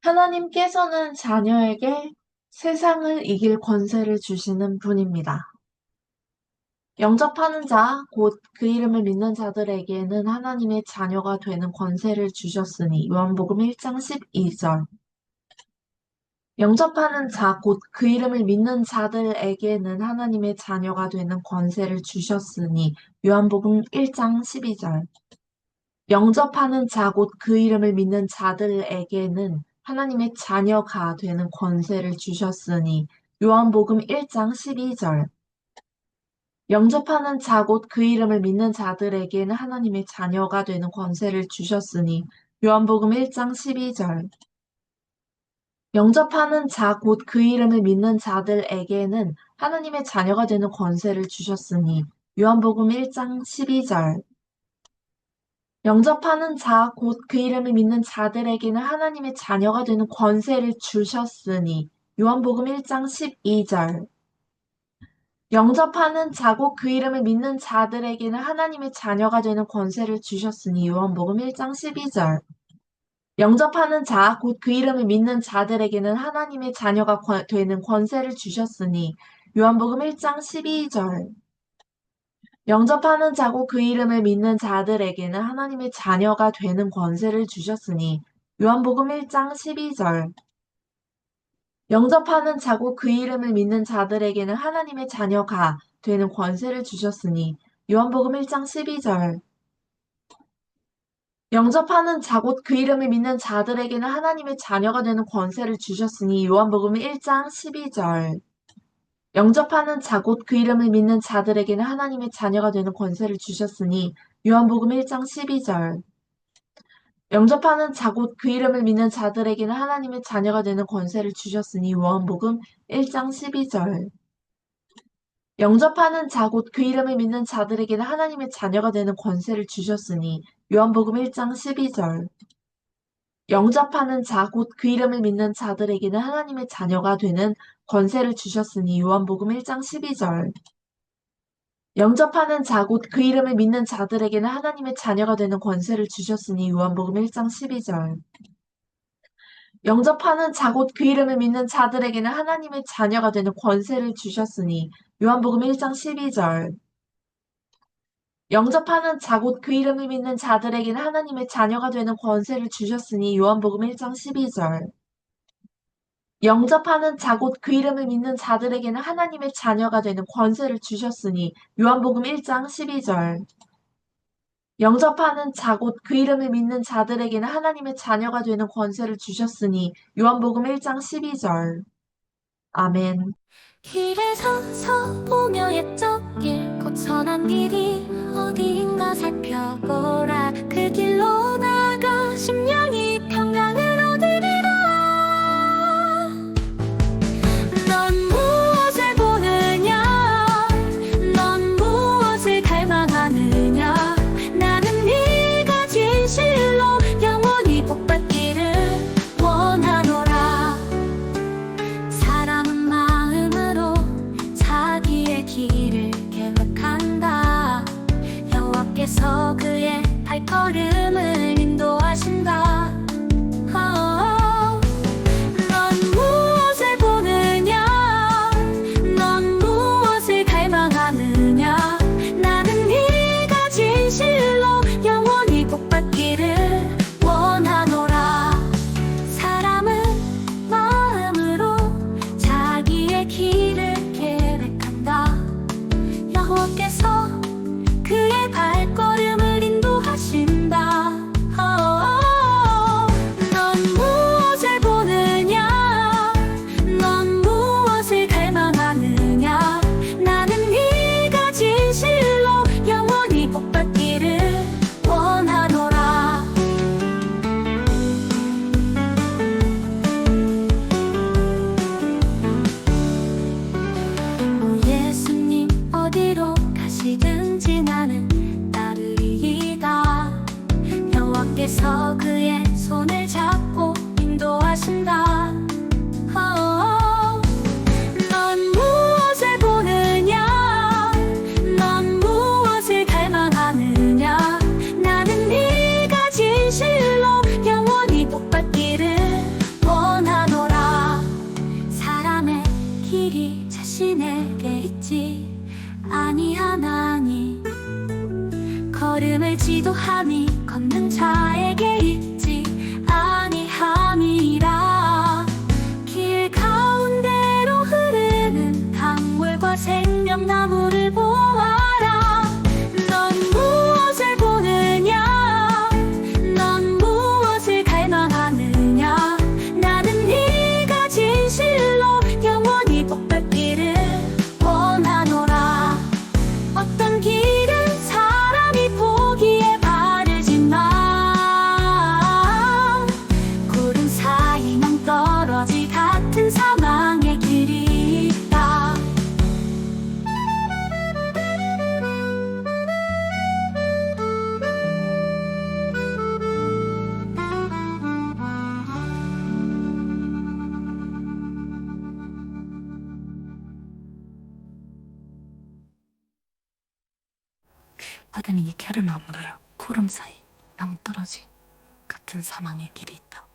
하나님께서는 자녀에게 세상을 이길 권세를 주시는 분입니다. 영접하는 자, 곧 그 이름을 믿는 자들에게는 하나님의 자녀가 되는 권세를 주셨으니 요한복음 1장 12절. 영접하는 자, 곧 그 이름을 믿는 자들에게는 하나님의 자녀가 되는 권세를 주셨으니 요한복음 1장 12절. 영접하는 자, 곧 그 이름을 믿는 자들에게는 하나님의 자녀가 되는 권세를 주셨으니 요한복음 1장 12절. 영접하는 자, 곧 그 이름을 믿는 자들에게는 하나님의 자녀가 되는 권세를 주셨으니 요한복음 1장 12절. 영접하는 자, 곧 그 이름을 믿는 자들에게는 하나님의 자녀가 되는 권세를 주셨으니 요한복음 1장 12절. 영접하는 자, 곧 그 이름을 믿는 자들에게는 하나님의 자녀가 되는 권세를 주셨으니 요한복음 1장 12절. 영접하는 자, 곧 그 이름을 믿는 자들에게는 하나님의 자녀가 되는 권세를 주셨으니 요한복음 1장 12절. 영접하는 자, 곧 그 이름을 믿는 자들에게는 하나님의 자녀가 되는 권세를 주셨으니 요한복음 1장 12절. 영접하는 자고 그 이름을 믿는 자들에게는 하나님의 자녀가 되는 권세를 주셨으니 요한복음 1장 12절. 영접하는 자고 그 이름을 믿는 자들에게는 하나님의 자녀가 되는 권세를 주셨으니 요한복음 1장 12절. 영접하는 자고 그 이름을 믿는 자들에게는 하나님의 자녀가 되는 권세를 주셨으니 요한복음 1장 12절. 영접하는 자, 곧 그 이름을 믿는 자들에게는 하나님의 자녀가 되는 권세를 주셨으니 요한복음 1장 12절. 영접하는 자, 곧 그 이름을 믿는 자들에게는 하나님의 자녀가 되는 권세를 주셨으니 요한복음 1장 12절. 영접하는 자, 곧 그 이름을 믿는 자들에게는 하나님의 자녀가 되는 권세를 주셨으니 요한복음 1장 12절. 영접하는 자, 곧 그 이름을 믿는 자들에게는 하나님의 자녀가 되는 권세를 주셨으니 요한복음 1장 12절. 영접하는 자, 곧 그 이름을 믿는 자들에게는 하나님의 자녀가 되는 권세를 주셨으니 요한복음 1장 12절. 영접하는 자, 곧 그 이름을 믿는 자들에게는 하나님의 자녀가 되는 권세를 주셨으니 요한복음 1장 12절. 영접하는 자, 곧 그 이름을 믿는 자들에게는 하나님의 자녀가 되는 권세를 주셨으니 요한복음 1장 12절. 영접하는 자, 곧 그 이름을 믿는 자들에게는 하나님의 자녀가 되는 권세를 주셨으니 요한복음 1장 12절. 영접하는 자, 곧 그 이름을 믿는 자들에게는 하나님의 자녀가 되는 권세를 주셨으니 요한복음 1장 12절. 아멘. 길에 서서 보며 옛적 길 곧 선한 길이 어디인가 살펴보라. 그 길로 나가 심령이 평강을 얻으리라. 넌 무엇을 보느냐? 넌 무엇을 갈망하느냐? 나는 네가 진실로 영원히 복받기를 원하노라. 사람은 마음으로 자기의 길을 계획한다. 여호와께서 그의 발걸음을 인도하신다. 넌 무엇을 보느냐? 넌 무엇을 갈망하느냐? 나는 네가 진실로 영원히 복받기를 원하노라. 사람은 마음으로 자기의 길을 계획한다. 여호와께서 그의 발걸음을 인도하신다. 넌 무엇을 보느냐? 넌 무엇을 갈망하느냐? 나는 네가 진실로 영원히 복받기를 원하노라. 오 예수님, 어디로 가시든지 나는 따르리이다. 여호와께서 그의 손을 잡고 인도하신다. 넌 무엇을 보느냐? 넌 무엇을 갈망하느냐? 나는 네가 진실로 영원히 복받기를 원하노라. 아니함이 걷는 자에게 있지 아니함이라. 길 가운데로 흐르는 강물과 생명나무를 보아라. 넌 무엇을 보느냐? 넌 무엇을 갈망하느냐? 나는 네가 진실로 영원히 복받기를 원하노라. 어떤 길은 사람이 보기에 바르지만 구름 사이 낭떠러지 같은 사망의 길이 있다. 바다는 이 캐를 나무라 구름 사이 낭떠러지 같은 사망의 길이 있다.